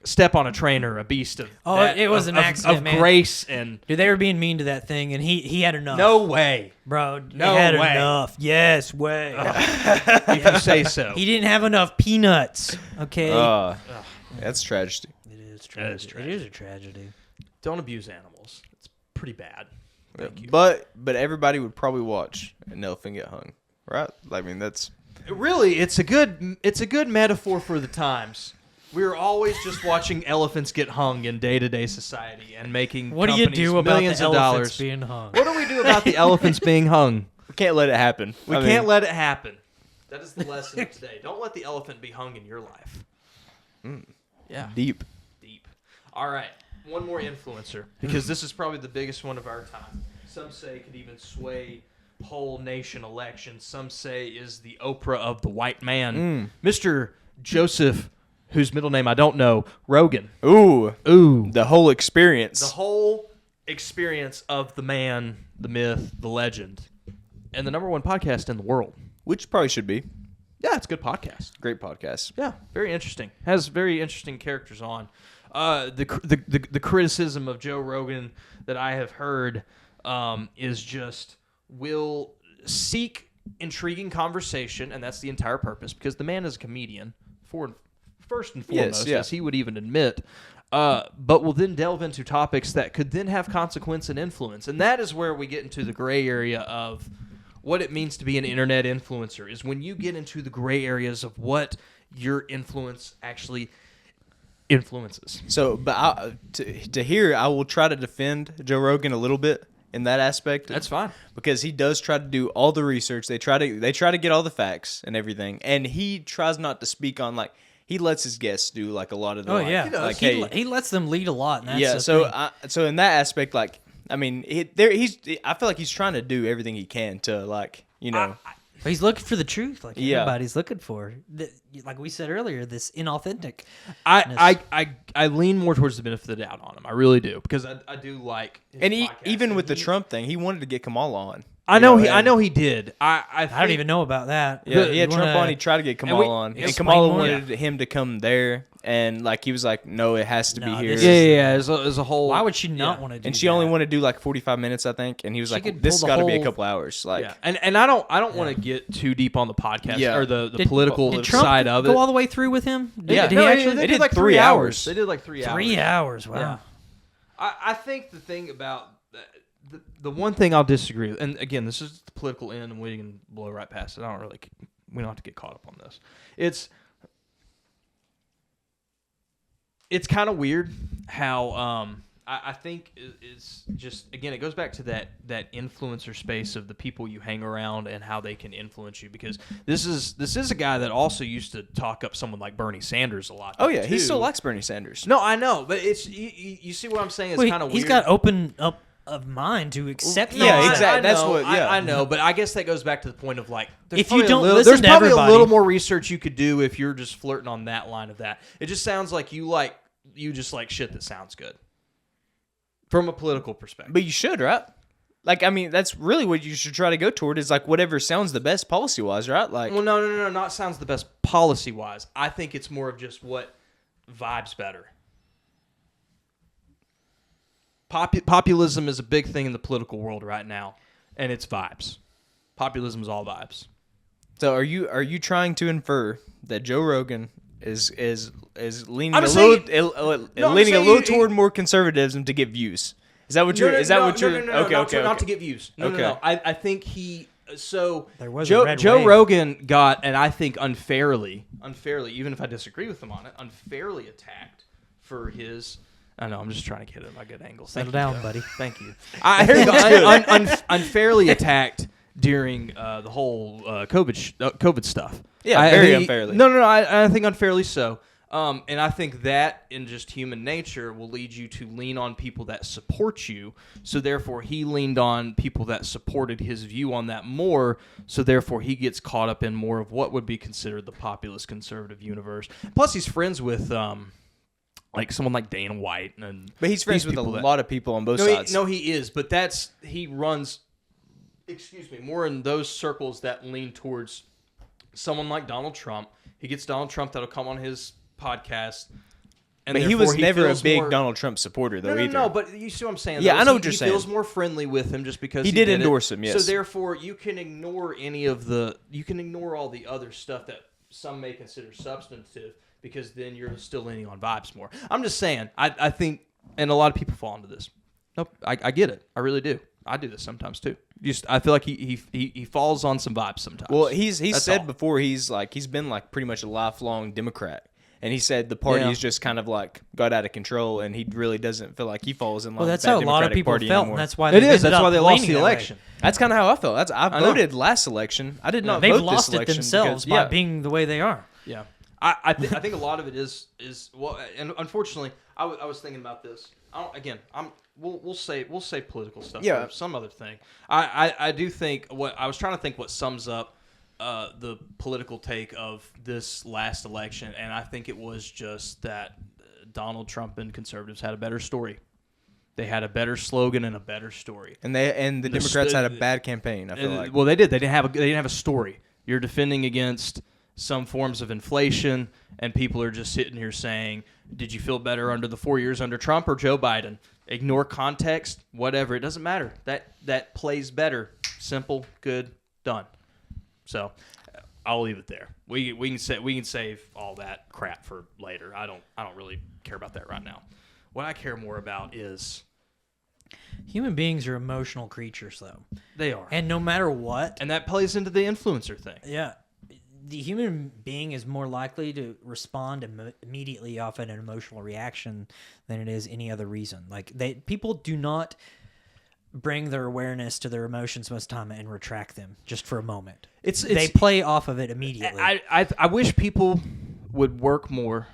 step on a trainer, a beast of Oh, it was an accident, of man. grace and Dude, they were being mean to that thing, and he had enough. no way, bro, No he had way. enough. Yes, way. if you say so. He didn't have enough peanuts. Okay, That's tragedy. it is That is tragedy. It is a tragedy. Don't abuse animals. It's pretty bad. Thank you. But everybody would probably watch an elephant get hung, right? I mean, that's Really, it's a good metaphor for the times. We're always just watching elephants get hung in day-to-day society and making What do you companies do about millions the of elephants dollars. being hung? What do we do about the elephants being hung? we can't let it happen. We can't let it happen. That is the lesson of today. Don't let the elephant be hung in your life. Yeah. deep. Deep. All right. One more influencer, because this is probably the biggest one of our time. Some say could even sway whole nation elections. Some say is the Oprah of the white man. Mr. Joseph, whose middle name I don't know, Rogan. Ooh, The the whole experience. whole experience of the man, the myth, the legend, and the #1 podcast in the world. Which probably should be. Yeah, it's a good podcast. Great podcast. Yeah, very interesting. Has very interesting characters on. The criticism of Joe Rogan that I have heard is just will seek intriguing conversation, and that's the entire purpose, because the man is a comedian, first and foremost, yeah. as he would even admit, but will then delve into topics that could then have consequence and influence. And that is where we get into the gray area of what it means to be an internet influencer, is when you get into the gray areas of what your influence actually influences. So, but to hear, I will try to defend Joe Rogan a little bit in that aspect. That's fine. Because he does try to do all the research. They try to get all the facts and everything, and he tries not to speak on like he lets his guests do like a lot of the. Oh like, yeah, like he, hey, he lets them lead a lot. And that's yeah. the So thing. so in that aspect, like I mean, I feel like he's trying to do everything he can to like But he's looking for the truth, like Yeah. everybody's looking for. Like we said earlier, this inauthentic. I lean more towards the benefit of the doubt on him. I really do, because I do like his and podcast, even and with the Trump thing, he wanted to get Kamala on. I know You I know he did. I I don't even know about that. Yeah, You he had Trump wanna- on. He tried to get Kamala on, and explain Kamala more? wanted him to come there, and like he was like, "No, it has to be No, here." this Yeah. As a whole. Why would she not yeah. want to do? And she that? only wanted to do like 45 minutes, I think. And he was She like, could "This pull has the got to be a whole- couple hours." Like, Yeah, and I don't want to get too deep on the podcast Yeah. or the Did- political did Trump side of go it. all the way through with him? Yeah. Did No, he actually? they did like 3 hours. They did like 3 hours. 3 hours. Wow. Yeah. I think the thing about the one thing I'll disagree with, and again, this is the political end, and we can blow right past it. We don't have to get caught up on this. It's kind of weird how I think it's just, again, it goes back to that influencer space of the people you hang around and how they can influence you, because this is a guy that also used to talk up someone like Bernie Sanders a lot. Oh yeah, too. he still likes Bernie Sanders. No, I know, but it's you see what I'm saying? It's kind of weird. He's got open up of mind to accept. Yeah, exactly. I That's know, what. Yeah, I know, but I guess that goes back to the point of like, if you don't there's listen to probably everybody, a little more research you could do if you're just flirting on that line of that. It just sounds like you just like shit that sounds good from a political perspective. But you should, right? Like, I mean, that's really what you should try to go toward, is like whatever sounds the best policy wise, right? Like, well, no, not sounds the best policy wise. I think it's more of just what vibes better. Populism is a big thing in the political world right now, and it's vibes. Populism is all vibes. so are you trying to infer that Joe Rogan is leaning I'm a saying- little I'm leaning a saying little you- toward more conservatism to get views? Is that what you're? Is that what you're? Okay. Not to get views. No. I think he. So There was a Joe, red Joe wave. Rogan got, and I think unfairly, even if I disagree with him on it, unfairly attacked for his. I know, I'm just trying to get at my good angles. Settle down, buddy. Thank you. I think unfairly attacked during the whole COVID stuff. Yeah, very unfairly. No. I think unfairly so. And I think that in just human nature will lead you to lean on people that support you. So therefore, he leaned on people that supported his view on that more. So therefore, he gets caught up in more of what would be considered the populist conservative universe. Plus, he's friends with like someone like Dana White, But he's friends with a lot of people on both sides. He is, but he runs. Excuse me, more in those circles that lean towards someone like Donald Trump. He gets Donald Trump that'll come on his podcast. And but he was never a feels big more, Donald Trump supporter, though, either. No, but you see what I'm saying? Yeah, though, I know he, what you're he saying. feels more friendly with him just because He did did endorse it. him, yes. So therefore, you can ignore you can ignore all the other stuff that some may consider substantive, because then you're still leaning on vibes more. I'm just saying, I think, and a lot of people fall into this. Nope, I get it. I really do. I do this sometimes too. I feel like he falls on some vibes sometimes. Well, he's That's said all. before he's been like pretty much a lifelong Democrat, and he said the party is just kind of like got out of control, and he really doesn't feel like he falls in line. Well, that's with that how a lot of Democratic people Party felt, anymore. and that's why it is. That's ended why up they lost leaning the that way. election. That's kind of how I felt. I know. voted last election. I did not They've vote lost this it election themselves because, by being the way they are. Yeah, I think a lot of it is well, and unfortunately, I was thinking about this. We'll say political stuff. Yeah. For some other thing. I do think what sums up the political take of this last election, and I think it was just that Donald Trump and conservatives had a better story. They had a better slogan and a better story. and the Democrats had a bad campaign. I feel like. Well, they did. They didn't have a story. You're defending against some forms of inflation, and people are just sitting here saying, "Did you feel better under the 4 years under Trump or Joe Biden?" Ignore context, whatever. It doesn't matter. That plays better. Simple, good, done. So I'll leave it there. We can save all that crap for later. I don't really care about that right now. What I care more about is Human beings are emotional creatures, though. they are, And no matter what, and that plays into the influencer thing. yeah, the human being is more likely to respond immediately off an emotional reaction than it is any other reason. Like people do not bring their awareness to their emotions most of the time and retract them just for a moment. They play off of it immediately. I wish people would work more,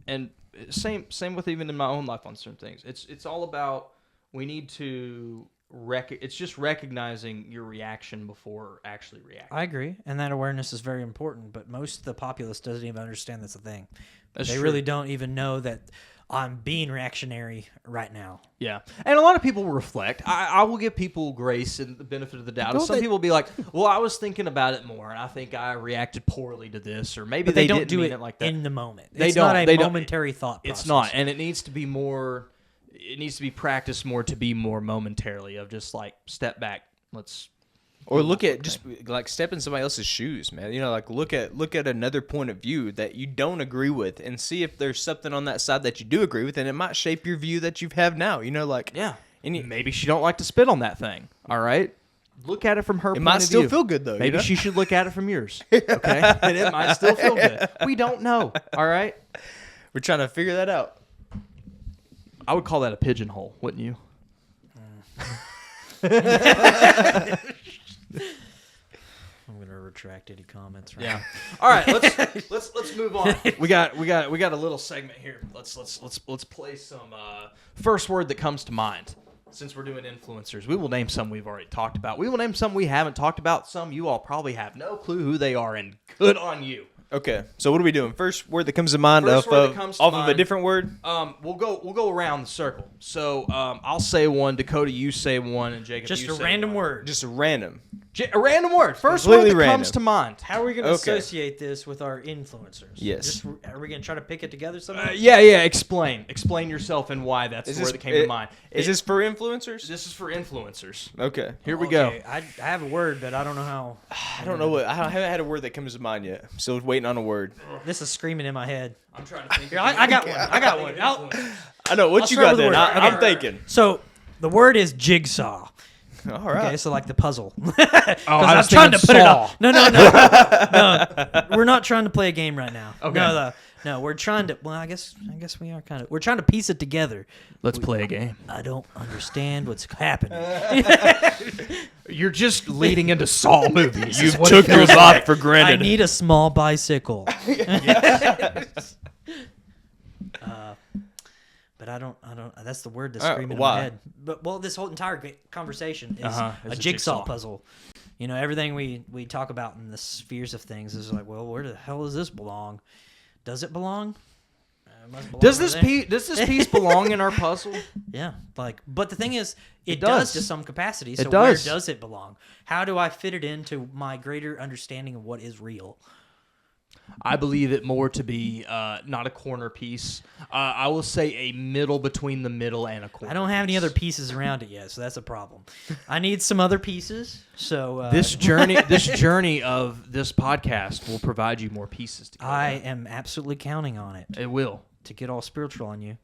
and same with even in my own life on certain things. It's all about, we need to it's just recognizing your reaction before actually reacting. I agree, and that awareness is very important. But most of the populace doesn't even understand that's a thing. That's they true. really don't even know that I'm being reactionary right now. Yeah, and a lot of people will reflect. I will give people grace and the benefit of the doubt. Some people will be like, "Well, I was thinking about it more, and I think I reacted poorly to this," or maybe But they don't didn't do mean it like that. in the moment. They It's don't. not a They don't. momentary thought process. It's not, and it needs to be more. It needs to be practiced more to be more momentarily of just like step back. Let's. Or look at just like step in somebody else's shoes, man. You know, like look at another point of view that you don't agree with, and see if there's something on that side that you do agree with, and it might shape your view that you have now. You know, like Maybe she don't like to spit on that thing. All right, look at it from her. It point might of still view. feel good though. Maybe you know? she should look at it from yours. Okay, and it might still feel good. We don't know. All right, We're trying to figure that out. I would call that a pigeonhole, wouldn't you? I'm gonna retract any comments. Yeah. All right, let's move on. We got a little segment here. Let's play some first word that comes to mind. Since we're doing influencers, we will name some we've already talked about. We will name some we haven't talked about. Some you all probably have no clue who they are, and good on you. Okay, so what are we doing? First word that comes to mind First off word that comes to of mind. a different word? We'll go around the circle. So I'll say one, Dakota, you say one, and Jacob, Just you a say random one. word. Just a random. A random word. First Completely word that random. comes to mind. How are we going to Okay. associate this with our influencers? Yes. Are we going to try to pick it together somehow? Yeah. Explain yourself and why that's the word that came to mind. Is this for influencers? This is for influencers. Okay. Here we go. Okay, I have a word, but I don't know how. I don't know what. I haven't had a word that comes to mind yet. I'm still waiting on a word. This is screaming in my head. I'm trying to think. Here, I got one. I got one. I know what I'll you start got with the then. word. I'm Okay. thinking. So the word is jigsaw. All right. Okay, so like the puzzle. I I'm was trying to thinking put it saw. up. No. We're not trying to play a game right now. Okay. No. We're trying to. Well, I guess we are kind of. We're trying to piece it together. Let's play a game. I don't understand what's happening. You're just leading into Saw movies. You took your life for I granted. need a small bicycle. But I don't. That's the word that's screaming in why? my head. But this whole entire conversation is It's a jigsaw puzzle. You know, everything we talk about in the spheres of things is like, well, where the hell does this belong? Does it belong? It must belong Does over this there. does this piece belong in our puzzle? Yeah, but the thing is, it does. does to some capacity. So It does. where does it belong? How do I fit it into my greater understanding of what is real? I believe it more to be not a corner piece. I will say a middle between the middle and a corner. I don't have any other pieces around it yet, so that's a problem. I need some other pieces. So This journey of this podcast will provide you more pieces together. I am absolutely counting on it It will. to get all spiritual on you.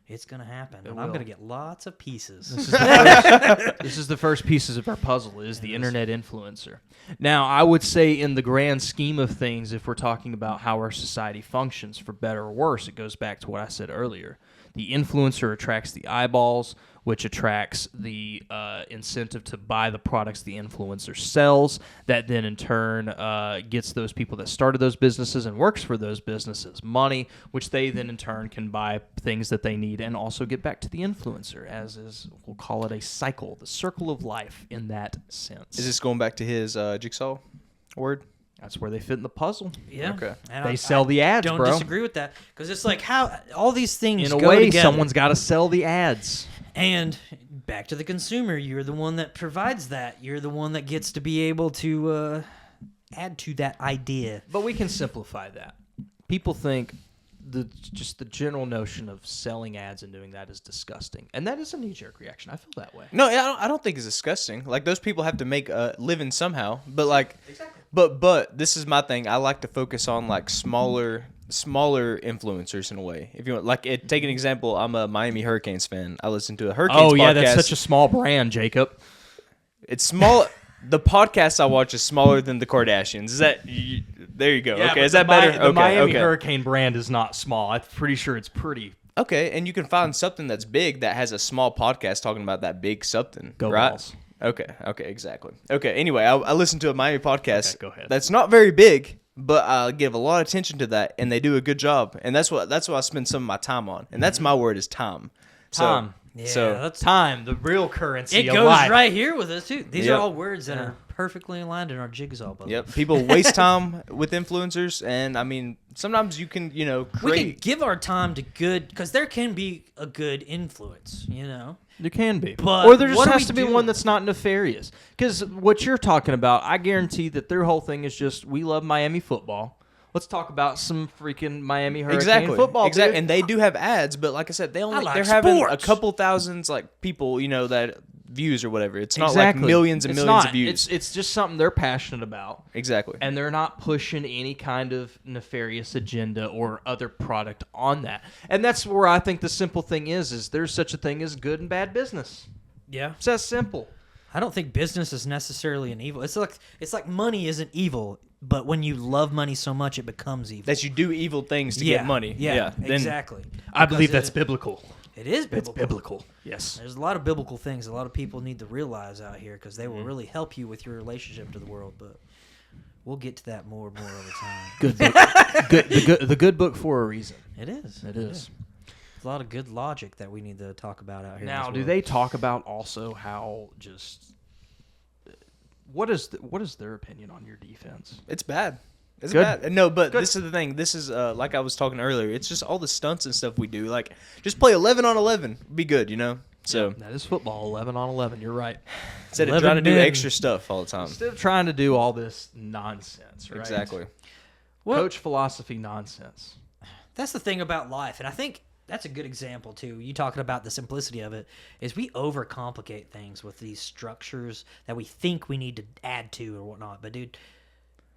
It's gonna happen, and I'm will. gonna get lots of pieces. This is the first pieces of our puzzle, is the internet influencer. Now, I would say in the grand scheme of things, if we're talking about how our society functions, for better or worse, it goes back to what I said earlier. The influencer attracts the eyeballs, which attracts the incentive to buy the products the influencer sells. That then, in turn, gets those people that started those businesses and works for those businesses money, which they then, in turn, can buy things that they need and also get back to the influencer, as is, we'll call it a cycle, the circle of life in that sense. Is this going back to his jigsaw word? That's where they fit in the puzzle. Yeah, Okay. and They sell the ads, Don't bro. disagree with that because it's like how all these things In a go way, together. someone's got to sell the ads. And back to the consumer, you're the one that provides that. You're the one that gets to be able to add to that idea. But we can simplify that. People think the general notion of selling ads and doing that is disgusting, and that is a knee-jerk reaction. I feel that way. No, I don't think it's disgusting. Like, those people have to make a living somehow. But like, but this is my thing. I like to focus on like smaller influencers in a way. If you want, like, take an example. I'm a Miami Hurricanes fan. I listen to a Hurricanes podcast. Oh yeah, that's such a small brand, Jacob. It's small. The podcast I watch is smaller than the Kardashians. Is that? There you go. Yeah, okay, but is that better? The Okay, Miami okay. Hurricane brand is not small. I'm pretty sure it's pretty. Okay, and you can find something that's big that has a small podcast talking about that big something. Go right? Balls. Okay, exactly. Okay, anyway, I listened to a Miami podcast. Okay, go ahead. That's not very big, but I give a lot of attention to that, and they do a good job. And that's what I spend some of my time on. And that's my word is time. Time. Yeah, So that's Time, the real currency it of goes life. right here with us too. These Yep. are all words that are perfectly aligned in our jigsaw puzzle. yep, people waste time with influencers, and I mean sometimes you can We create. can give our time to good because there can be a good influence, you know. There can be. But or there just what do has we to be do? one that's not nefarious. Because what you're talking about, I guarantee that their whole thing is just, we love Miami football. Let's talk about some freaking Miami Hurricane football. Exactly, dude. and they do have ads, but like I said, they're like having a sports. couple thousands like people, that views or whatever. It's not Exactly. like millions and It's millions not. of views. It's just something they're passionate about. Exactly. And they're not pushing any kind of nefarious agenda or other product on that. And that's where I think the simple thing is there's such a thing as good and bad business. Yeah. It's that simple. I don't think business is necessarily an evil. It's like money isn't evil, but when you love money so much, it becomes evil. That you do evil things to get money. Yeah, Then exactly. I believe Because that's biblical. It is It's biblical. biblical. Yes. There's a lot of biblical things a lot of people need to realize out here because they will really help you with your relationship to the world. But we'll get to that more and more over time. Good book. The good book for a reason. It is. It is. There's a lot of good logic that we need to talk about out here. in Now, this do world. they talk about also how just what is their opinion on your defense? It's bad. It's Good. bad. No, but Good. this is the thing. This is like I was talking earlier. It's just all the stunts and stuff we do. Like, just play 11 on 11. Be good, you know? So That is football, 11 on 11. You're right. instead of 11 trying to do men. extra stuff all the time. Instead of trying to do all this nonsense, right? Exactly. Well- Coach philosophy nonsense. That's the thing about life, and I think that's a good example too. You talking about the simplicity of it is we overcomplicate things with these structures that we think we need to add to or whatnot. But dude,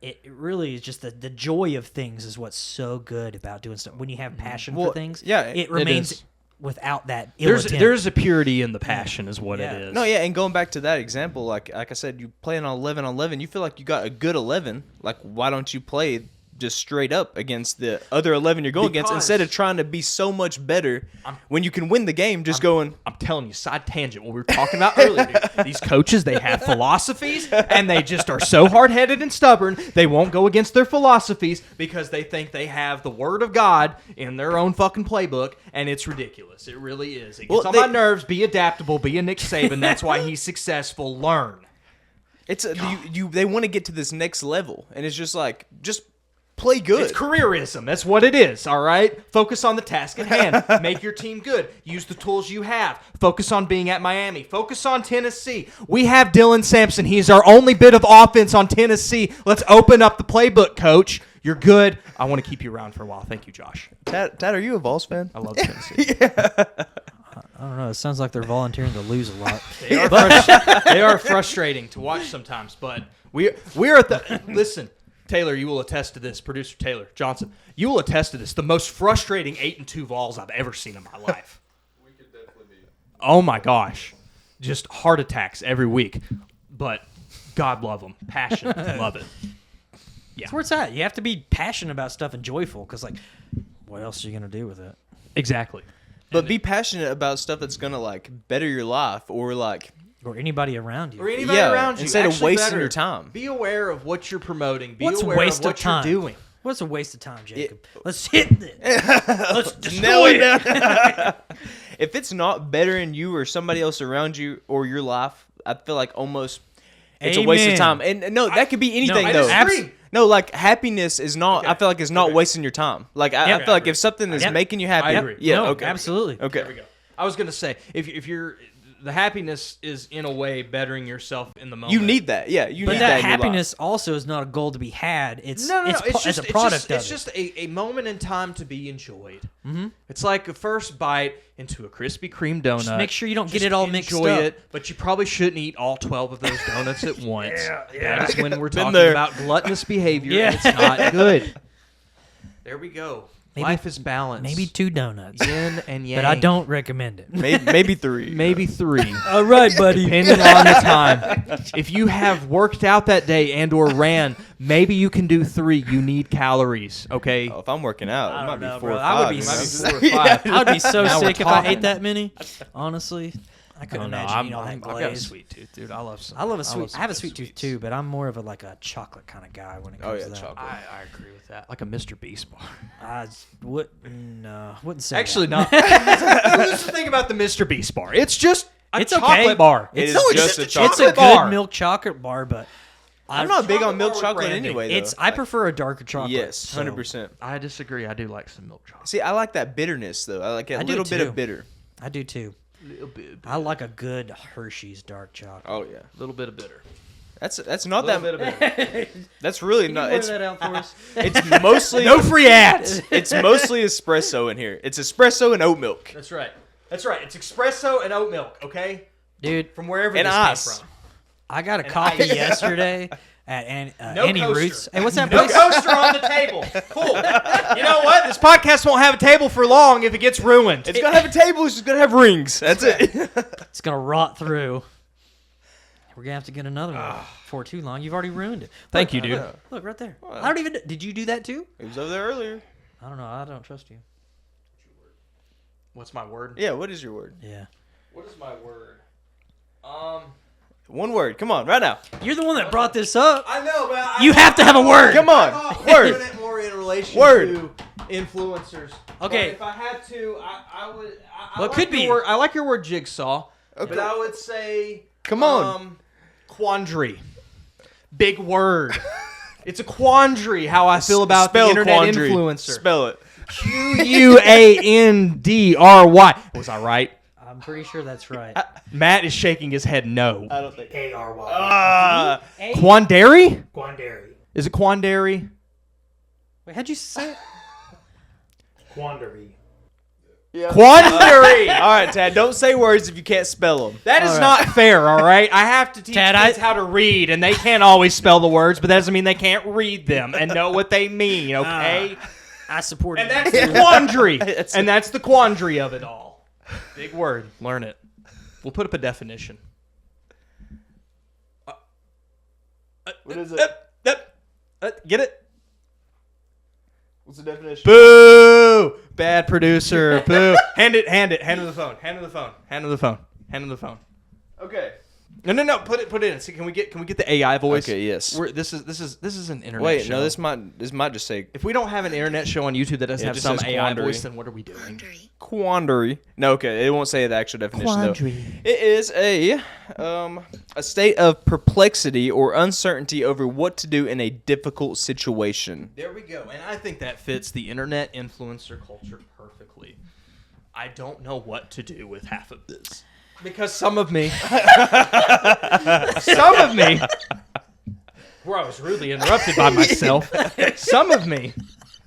it really is just the joy of things is what's so good about doing stuff. When you have passion Well, for things, yeah, it it remains is. without that ill intent. There's a purity in the passion, is what Yeah. it is. No, yeah, and going back to that example, like I said, you play on 11 on 11, you feel like you got a good 11. Like, why don't you play just straight up against the other 11 you're going against Because- instead of trying to be so much better when you can win the game just going, I'm telling you, side tangent, what we were talking about earlier, dude. These coaches, they have philosophies, and they just are so hard-headed and stubborn, they won't go against their philosophies because they think they have the Word of God in their own fucking playbook, and it's ridiculous. It really is. It gets Well, on my nerves. Be adaptable. Be a Nick Saban. That's why he's successful. Learn. it's they want to get to this next level, and it's just like, just play good. It's careerism. That's what it is, all right? Focus on the task at hand. Make your team good. Use the tools you have. Focus on being at Miami. Focus on Tennessee. We have Dylan Sampson. He's our only bit of offense on Tennessee. Let's open up the playbook, coach. You're good. I want to keep you around for a while. Thank you, Josh. Tad, are you a Vols fan? I love Tennessee. I don't know. It sounds like they're volunteering to lose a lot. They are frustrating to watch sometimes, but we're at the listen. Taylor, you will attest to this. Producer Taylor Johnson, you will attest to this. The most frustrating 8-2 Vols I've ever seen in my life. We could definitely be. Oh my gosh, just heart attacks every week. But God love them, passion, love it. Yeah, That's where it's at. You have to be passionate about stuff and joyful because, like, what else are you gonna do with it? exactly. But be passionate about stuff that's going to, like, better your life or, like, Or anybody around you. Or anybody Yeah, around you. instead of Actually wasting better, your time. Be aware of what you're promoting. Be What's a aware waste of what of time? you're doing. What's a waste of time, Jacob? Let's hit this. Let's nail destroy it it. down. If it's not bettering you or somebody else around you or your life, I feel like almost it's a waste of Amen. time. And no, that could be anything I though. disagree. No, like happiness is not. Okay. I feel like it's not Okay. wasting your time. Like I Yep. feel like if something is Yep. making you happy, I agree. yeah, No, okay, absolutely. okay. There we go. I was gonna say if you're the happiness is in a way bettering yourself in the moment. You need that, yeah. You But need that that in your life. happiness also is not a goal to be had. It's No, it's, it's it's just a product it's of just, it. it's just a moment in time to be enjoyed. Mm-hmm. It's like a first bite into a Krispy Kreme donut. Just make sure you don't get Just it all mixed enjoy up. it, but you probably shouldn't eat all 12 of those donuts at once. That is when we're Been talking there. about gluttonous behavior. Yeah. And it's not good. There we go. Maybe- Life is balanced. Maybe 2 donuts. yin and yang. But I don't recommend it. Maybe 3. Maybe 3. All right, buddy. Depending on the time. If you have worked out that day and or ran, maybe you can do 3. You need calories, okay? Oh, if I'm working out, I it might don't be know, 4 bro. or I would 5. be you know? Maybe 4 or 5. I would be so Now we're sick if I talking. ate that many. Honestly, I couldn't imagine eating all that I've got a glaze. sweet tooth, dude. I love some. I love a sweet. some I have a good sweet tooth sweets. too, but I'm more of a chocolate kind of guy when it comes Oh, yeah, to that. chocolate. I agree with that. Like a Mr. Beast bar. I wouldn't say Actually, that. not. Here's the thing about the Mr. Beast bar. It's just a It's chocolate okay. bar. It is No, it's just a It's chocolate a good bar. milk chocolate bar, but I'm not big on chocolate milk bar with chocolate branding. anyway, though. it's. I prefer a darker chocolate. Yes, so- 100%. I disagree. I do like some milk chocolate. See, I like that bitterness, though. I like a I do little bit too. of bitter. I do too. Little bit. I like a good Hershey's dark chocolate. Oh, yeah. Little bit of bitter. That's not Little that. bit of bitter. That's really not. It's out for us? it's mostly No free ads. It's mostly espresso in here. It's espresso and oat milk. That's right. That's right. It's espresso and oat milk. Okay, Dude, from wherever And this ice. came from. I got a coffee ice. yesterday at No Annie coaster. Ruth's. Hey, what's that No place? coaster on the table. Cool. You know what? This podcast won't have a table for long if it gets ruined. It's gonna have a table. It's just gonna have rings. That's it. It's gonna rot through. We're gonna have to get another one before too long. You've already ruined it. Thank you, dude. Look right there. I don't even. Did you do that too? It was over there earlier. I don't know. I don't trust you. What's my word? Yeah, what is your word? Yeah. What is my word? One word. Come on, right now. You're the one that brought this up. I know, but You have to have a word. Come on. Word. Word. More in relation Word. to influencers. Okay. But if I had to, I would. I Well, it like could your be. Word, I like your word jigsaw. Okay. But I would say. Come on. Quandary. Big word. It's a quandary how I feel about the Spell internet quandary. influencer. Spell it. Quandry. Was I right? I'm pretty sure that's right. Matt is shaking his head no. I don't think. A-R-Y. Quandary? Quandary. Is it quandary? Wait, how'd you say it? Quandary. Quandary! All right, Tad. Don't say words if you can't spell them. That is not fair, all right? I have to teach Tad, kids how to read, and they can't always spell the words, but that doesn't mean they can't read them and know what they mean, okay? I support And it. that's the quandary. And that's the quandary of it all. Big word. Learn it. We'll put up a definition. What is it? Get it? What's the definition? Boo! Bad producer. Boo. Hand it. Hand him the phone. Hand him the phone. Okay. No. Put it in. See, can we get the AI voice? Okay. Yes. This is an internet Wait. show. No. This might just say If we don't have an internet show on YouTube that doesn't Yeah, it have just some says AI quandary. voice, then what are we doing? quandary. No. Okay. It won't say the actual definition though. It is a state of perplexity or uncertainty over what to do in a difficult situation. There we go. And I think that fits the internet influencer culture perfectly. I don't know what to do with half of this. Because some of me, where I was rudely interrupted by myself, some of me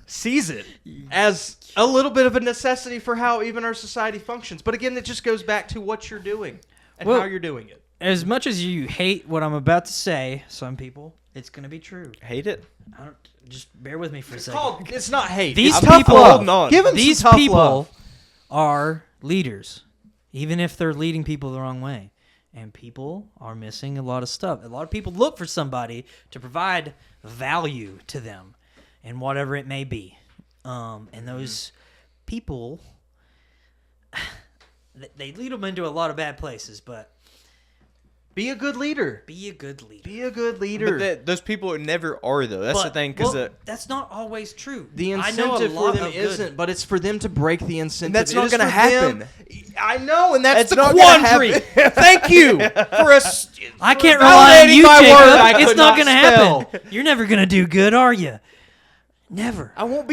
sees it as a little bit of a necessity for how even our society functions. But again, it just goes back to what you're doing and Well, how you're doing it. As much as you hate what I'm about to say, some people, it's going to be true. Hate it. Just bear with me for a second. It's not hate. These It's people, tough love. holding on. Give 'em these some tough people love. are leaders, even if they're leading people the wrong way. And people are missing a lot of stuff. A lot of people look for somebody to provide value to them, and whatever it may be. And those people, they lead them into a lot of bad places. But Be a good leader. be a good leader. Be a good leader. But those people never are though. That's the thing. Because that's not always true. The I know a incentive for lot them of good- isn't, but it's for them to break the incentive. That's It not is gonna for happen. them- I know, and that's It's the not gonna quandary. happen. Thank you for us. I can't rely on validating you, my Jacob. word I It's could not going to spell. happen. You're never going to do good, are you? Never. I won't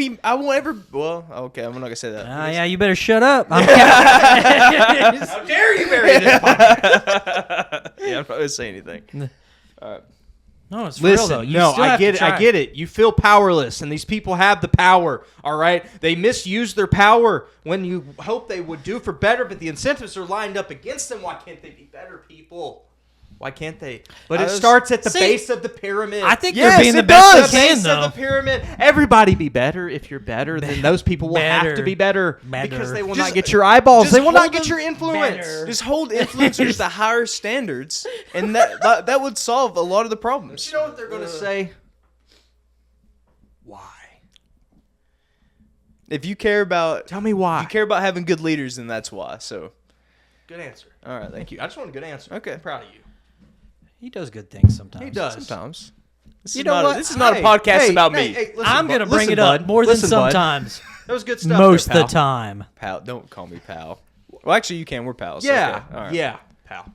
ever. Well, okay. I'm not gonna say that. Yeah, you better shut up. I'm How dare you bury this podcast? Yeah, I'm not gonna say anything. All right. No, it's real, though. Listen, You no, still I have get to it. I try. get it. You feel powerless, and these people have the power. All right, they misuse their power when you hope they would do for better, but the incentives are lined up against them. Why can't they be better people? Why can't they? But it starts at the base of the pyramid. I think yes, they're being the it best does. they can, Base though. of the pyramid. Everybody be better. If you're better, then those people will have to be better because they will not get your eyeballs. They will not get your influence. Just hold influencers to higher standards, and that would solve a lot of the problems. You know what they're going to say? Why? If you care about, Tell me why. if you care about having good leaders, then that's why. So, Good answer. all right, Thank you. I just want a good answer. Okay. I'm proud of you. He does good things sometimes. He does. Sometimes. This You is know not what? this is not Hey, a podcast hey, about hey, me. hey, listen, I'm going to bring listen, it up bud. more than Listen, bud. sometimes. That was good stuff. Most there, the pal. time. Pal, don't call me pal. Well, actually, you can. We're pals. Yeah. Okay. All right. Yeah, pal.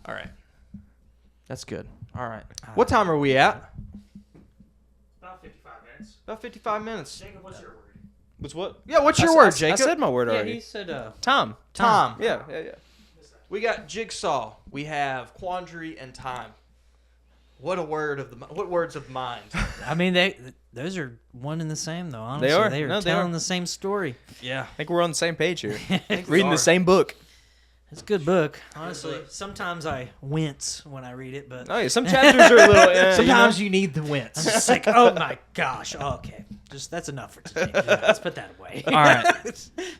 All right. That's good. All right. What time are we at? About 55 minutes. About 55 minutes. Jacob, what's your word? What's what? Yeah, what's your I word, s- Jacob? I said my word Yeah, already. he said, Tom. Tom. Yeah. We got jigsaw. We have quandary and time. What a word of the what words of mind. I mean, those are one and the same, though, honestly. They are. They are No, they telling are. the same story. Yeah. I think we're on the same page here. we Reading are. the same book. It's a good book, honestly. Sometimes I wince when I read it, but Oh yeah. Some chapters are a little. Sometimes you need the wince. I'm just like, oh my gosh. Oh, okay. Just that's enough for today. Let's put that away. All right.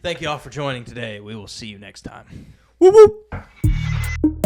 Thank you all for joining today. We will see you next time. Whoop whoop.